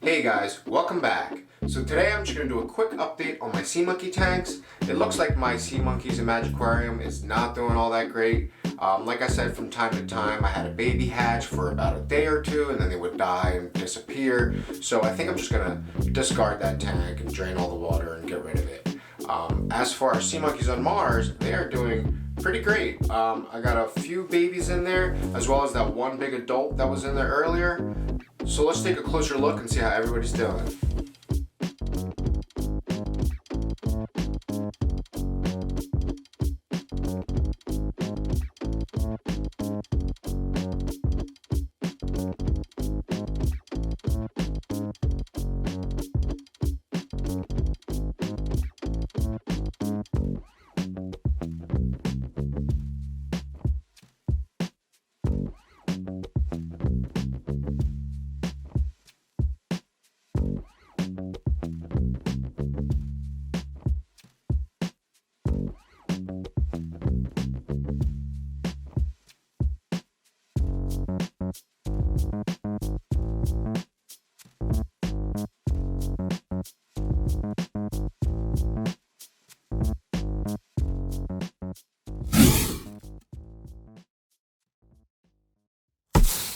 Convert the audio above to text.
Hey guys, welcome back. So today I'm just going to do a quick update on my sea monkey tanks. It looks like my sea monkeys in Magiquarium is not doing all that great. Like I said, from time to time I had a baby hatch for about a day or two and then they would die and disappear. So I think I'm just going to discard that tank and drain all the water and get rid of it. As for our sea monkeys on Mars, they are doing pretty great. I got a few babies in there as well as that one big adult that was in there earlier. So let's take a closer look and see how everybody's doing.